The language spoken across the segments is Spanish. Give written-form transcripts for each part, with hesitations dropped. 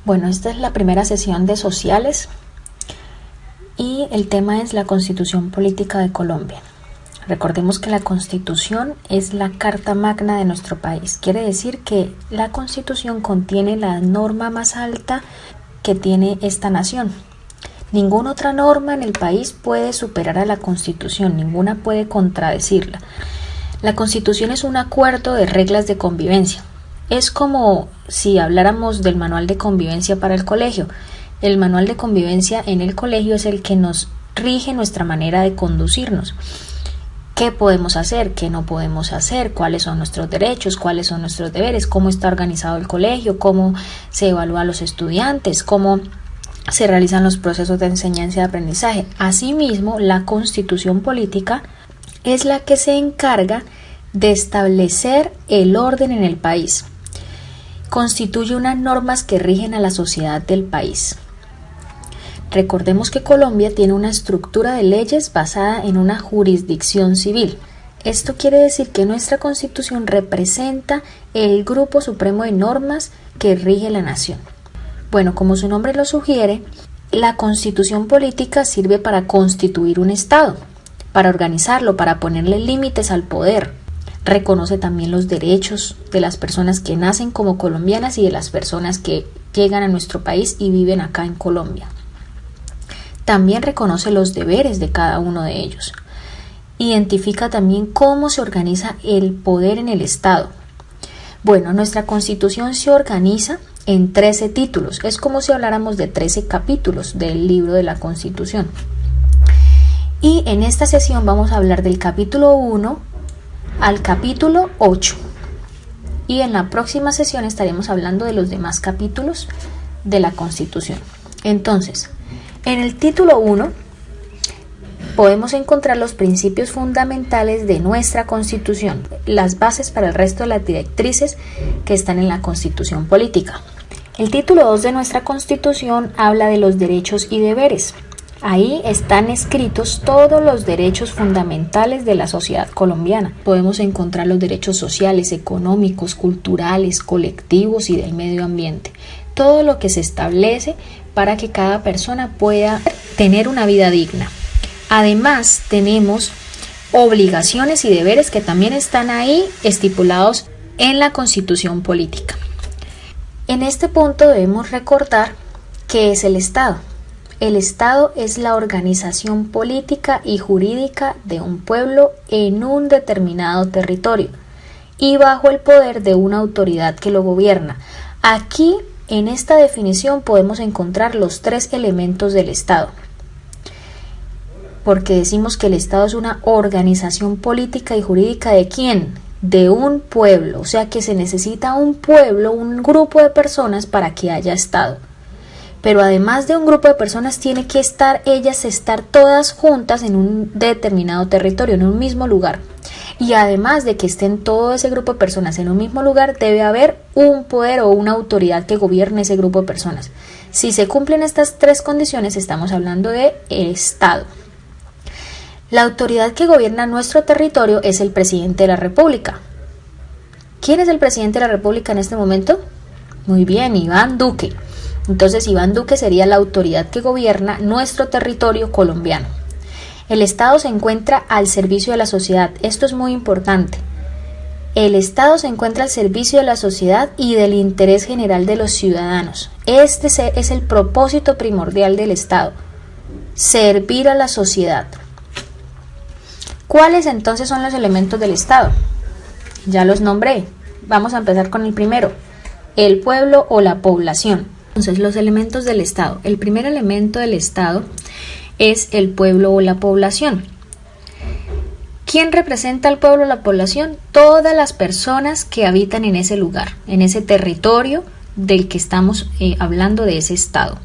Bueno, esta es la primera sesión de sociales y el tema es la Constitución Política de Colombia. Recordemos que la Constitución es la carta magna de nuestro país. Quiere decir que la Constitución contiene la norma más alta que tiene esta nación. Ninguna otra norma en el país puede superar a la Constitución, ninguna puede contradecirla. La Constitución es un acuerdo de reglas de convivencia. Es como si habláramos del manual de convivencia para el colegio. El manual de convivencia en el colegio es el que nos rige nuestra manera de conducirnos. ¿Qué podemos hacer? ¿Qué no podemos hacer? ¿Cuáles son nuestros derechos? ¿Cuáles son nuestros deberes? ¿Cómo está organizado el colegio? ¿Cómo se evalúa a los estudiantes? ¿Cómo se realizan los procesos de enseñanza y aprendizaje? Asimismo, la Constitución Política es la que se encarga de establecer el orden en el país. Constituye unas normas que rigen a la sociedad del país. Recordemos que Colombia tiene una estructura de leyes basada en una jurisdicción civil. Esto quiere decir que nuestra Constitución representa el grupo supremo de normas que rige la nación. Bueno, como su nombre lo sugiere, la Constitución Política sirve para constituir un Estado, para organizarlo, para ponerle límites al poder. Reconoce también los derechos de las personas que nacen como colombianas y de las personas que llegan a nuestro país y viven acá en Colombia. También reconoce los deberes de cada uno de ellos. Identifica también cómo se organiza el poder en el Estado. Bueno, nuestra Constitución se organiza en 13 títulos. Es como si habláramos de 13 capítulos del libro de la Constitución. Y en esta sesión vamos a hablar del capítulo 1 al capítulo 8. Y en la próxima sesión estaremos hablando de los demás capítulos de la Constitución. Entonces, en el título 1 podemos encontrar los principios fundamentales de nuestra Constitución, las bases para el resto de las directrices que están en la Constitución Política. El título 2 de nuestra Constitución habla de los derechos y deberes. Ahí están escritos todos los derechos fundamentales de la sociedad colombiana. Podemos encontrar los derechos sociales, económicos, culturales, colectivos y del medio ambiente. Todo lo que se establece para que cada persona pueda tener una vida digna. Además, tenemos obligaciones y deberes que también están ahí estipulados en la Constitución Política. En este punto debemos recordar qué es el Estado. El Estado es la organización política y jurídica de un pueblo en un determinado territorio y bajo el poder de una autoridad que lo gobierna. Aquí, en esta definición, podemos encontrar los 3 elementos del Estado. Porque decimos que el Estado es una organización política y jurídica ¿de quién? De un pueblo. O sea que se necesita un pueblo, un grupo de personas para que haya Estado. Pero además de un grupo de personas tiene que estar todas juntas en un determinado territorio, en un mismo lugar. Y además de que estén todo ese grupo de personas en un mismo lugar, debe haber un poder o una autoridad que gobierne ese grupo de personas. Si se cumplen estas 3 condiciones, estamos hablando de Estado. La autoridad que gobierna nuestro territorio es el presidente de la República. ¿Quién es el presidente de la República en este momento? Muy bien, Iván Duque. Entonces, Iván Duque sería la autoridad que gobierna nuestro territorio colombiano. El Estado se encuentra al servicio de la sociedad. Esto es muy importante. El Estado se encuentra al servicio de la sociedad y del interés general de los ciudadanos. Este es el propósito primordial del Estado: servir a la sociedad. ¿Cuáles entonces son los elementos del Estado? Ya los nombré. Vamos a empezar con el primero: el pueblo o la población. Entonces, los elementos del Estado. El primer elemento del Estado es el pueblo o la población. ¿Quién representa al pueblo o la población? Todas las personas que habitan en ese lugar, en ese territorio del que estamos hablando, de ese Estado.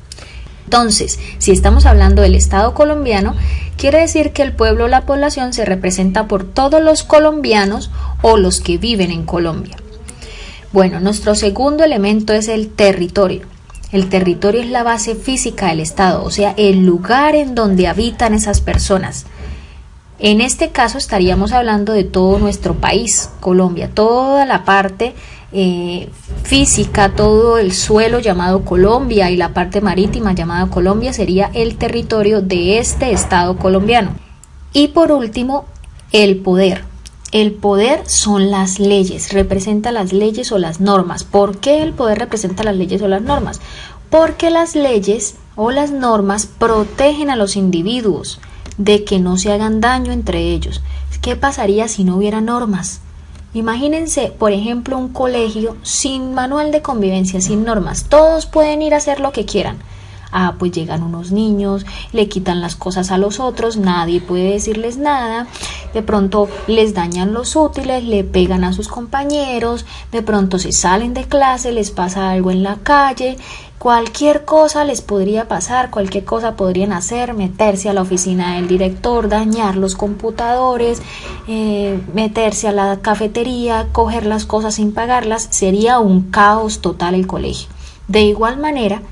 Entonces, si estamos hablando del Estado colombiano, quiere decir que el pueblo o la población se representa por todos los colombianos o los que viven en Colombia. Bueno, nuestro segundo elemento es el territorio. El territorio es la base física del Estado, o sea, el lugar en donde habitan esas personas. En este caso estaríamos hablando de todo nuestro país, Colombia, toda la parte física, todo el suelo llamado Colombia y la parte marítima llamada Colombia sería el territorio de este Estado colombiano. Y por último, el poder. El poder son las leyes, representa las leyes o las normas. ¿Por qué el poder representa las leyes o las normas? Porque las leyes o las normas protegen a los individuos de que no se hagan daño entre ellos. ¿Qué pasaría si no hubiera normas? Imagínense, por ejemplo, un colegio sin manual de convivencia, sin normas. Todos pueden ir a hacer lo que quieran. Pues llegan unos niños, le quitan las cosas a los otros, nadie puede decirles nada, de pronto les dañan los útiles, le pegan a sus compañeros, de pronto se salen de clase, les pasa algo en la calle, cualquier cosa les podría pasar, cualquier cosa podrían hacer, meterse a la oficina del director, dañar los computadores, meterse a la cafetería, coger las cosas sin pagarlas, sería un caos total el colegio. De igual manera,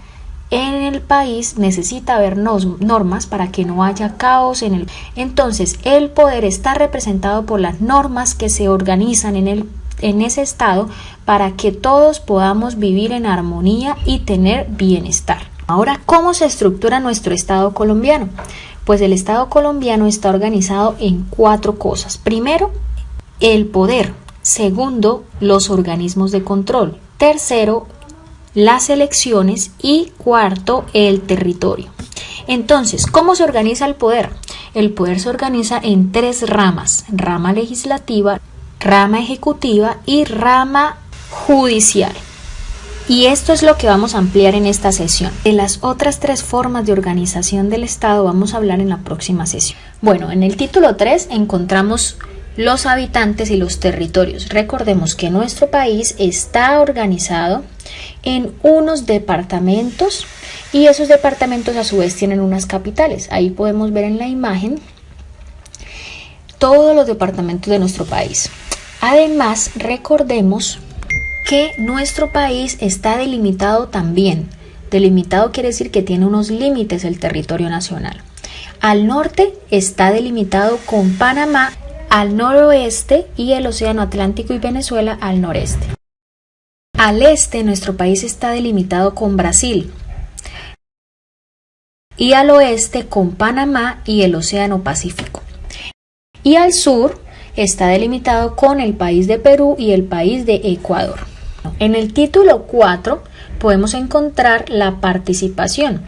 en el país necesita haber normas para que no haya caos en el. Entonces, el poder está representado por las normas que se organizan en ese estado para que todos podamos vivir en armonía y tener bienestar. Ahora, ¿cómo se estructura nuestro estado colombiano? Pues el estado colombiano está organizado en 4 cosas. Primero, el poder. Segundo, los organismos de control. Tercero, las elecciones. Y cuarto, el territorio. Entonces, ¿cómo se organiza el poder? El poder se organiza en 3 ramas: rama legislativa, rama ejecutiva y rama judicial. Y esto es lo que vamos a ampliar en esta sesión. De las otras 3 formas de organización del Estado vamos a hablar en la próxima sesión. Bueno, en el título 3 encontramos los habitantes y los territorios. Recordemos que nuestro país está organizado en unos departamentos y esos departamentos a su vez tienen unas capitales. Ahí podemos ver en la imagen todos los departamentos de nuestro país. Además, recordemos que nuestro país está delimitado también. Delimitado quiere decir que tiene unos límites el territorio nacional. Al norte está delimitado con Panamá, al noroeste y el Océano Atlántico y Venezuela al noreste. Al este, nuestro país está delimitado con Brasil y al oeste con Panamá y el Océano Pacífico. Y al sur está delimitado con el país de Perú y el país de Ecuador. En el título 4 podemos encontrar la participación,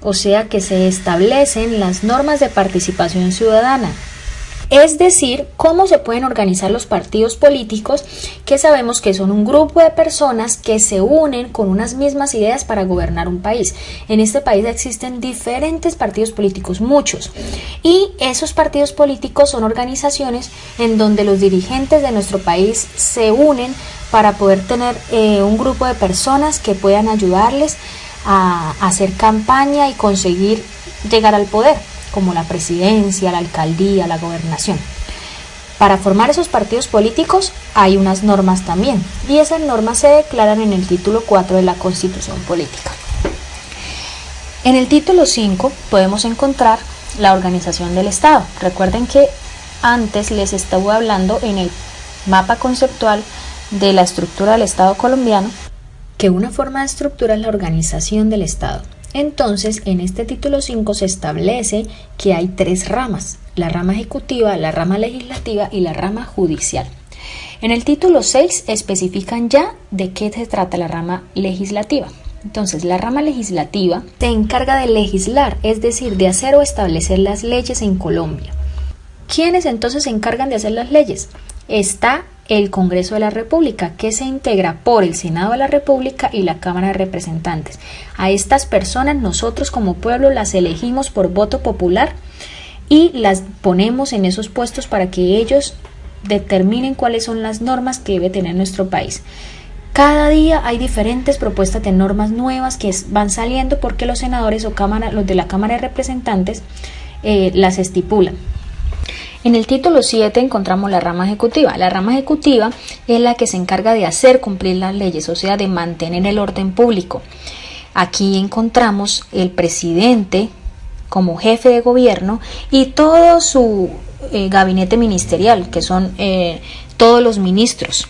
o sea que se establecen las normas de participación ciudadana. Es decir, cómo se pueden organizar los partidos políticos, que sabemos que son un grupo de personas que se unen con unas mismas ideas para gobernar un país. En este país existen diferentes partidos políticos, muchos, y esos partidos políticos son organizaciones en donde los dirigentes de nuestro país se unen para poder tener un grupo de personas que puedan ayudarles a hacer campaña y conseguir llegar al poder, como la presidencia, la alcaldía, la gobernación. Para formar esos partidos políticos hay unas normas también, y esas normas se declaran en el título 4 de la Constitución Política. En el título 5 podemos encontrar la organización del Estado. Recuerden que antes les estaba hablando en el mapa conceptual de la estructura del Estado colombiano, que una forma de estructura es la organización del Estado. Entonces, en este título 5 se establece que hay 3 ramas: la rama ejecutiva, la rama legislativa y la rama judicial. En el título 6 especifican ya de qué se trata la rama legislativa. Entonces, la rama legislativa se encarga de legislar, es decir, de hacer o establecer las leyes en Colombia. ¿Quiénes entonces se encargan de hacer las leyes? Está el Congreso de la República, que se integra por el Senado de la República y la Cámara de Representantes. A estas personas nosotros como pueblo las elegimos por voto popular y las ponemos en esos puestos para que ellos determinen cuáles son las normas que debe tener nuestro país. Cada día hay diferentes propuestas de normas nuevas que van saliendo porque los senadores o los de la Cámara de Representantes las estipulan. En el título 7 encontramos la rama ejecutiva. La rama ejecutiva es la que se encarga de hacer cumplir las leyes, o sea, de mantener el orden público. Aquí encontramos el presidente como jefe de gobierno y todo su gabinete ministerial, que son todos los ministros.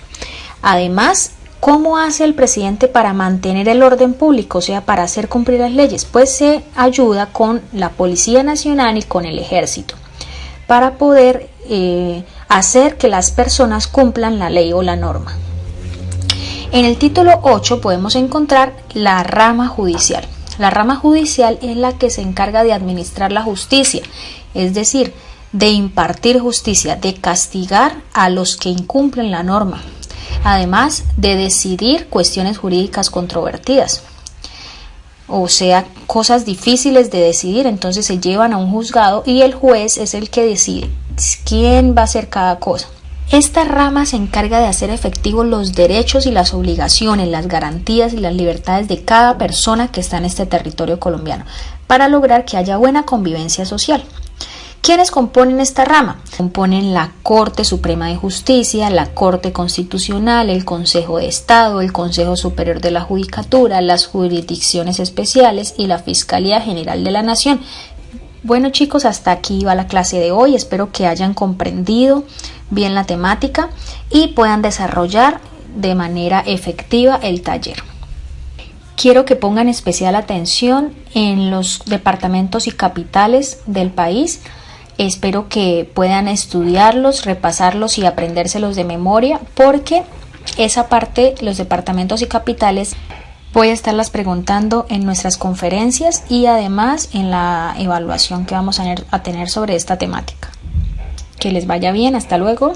Además, ¿Cómo hace el presidente para mantener el orden público, o sea, para hacer cumplir las leyes? Pues se ayuda con la Policía Nacional y con el Ejército para poder hacer que las personas cumplan la ley o la norma. En el título 8 podemos encontrar la rama judicial. La rama judicial es la que se encarga de administrar la justicia, es decir, de impartir justicia, de castigar a los que incumplen la norma, además de decidir cuestiones jurídicas controvertidas, o sea, cosas difíciles de decidir. Entonces se llevan a un juzgado y el juez es el que decide quién va a hacer cada cosa. Esta rama se encarga de hacer efectivos los derechos y las obligaciones, las garantías y las libertades de cada persona que está en este territorio colombiano, para lograr que haya buena convivencia social. ¿Quiénes componen esta rama? Componen la Corte Suprema de Justicia, la Corte Constitucional, el Consejo de Estado, el Consejo Superior de la Judicatura, las jurisdicciones especiales y la Fiscalía General de la Nación. Bueno, chicos, hasta aquí va la clase de hoy. Espero que hayan comprendido bien la temática y puedan desarrollar de manera efectiva el taller. Quiero que pongan especial atención en los departamentos y capitales del país. Espero que puedan estudiarlos, repasarlos y aprendérselos de memoria, porque esa parte, los departamentos y capitales, voy a estarlas preguntando en nuestras conferencias y además en la evaluación que vamos a tener sobre esta temática. Que les vaya bien, hasta luego.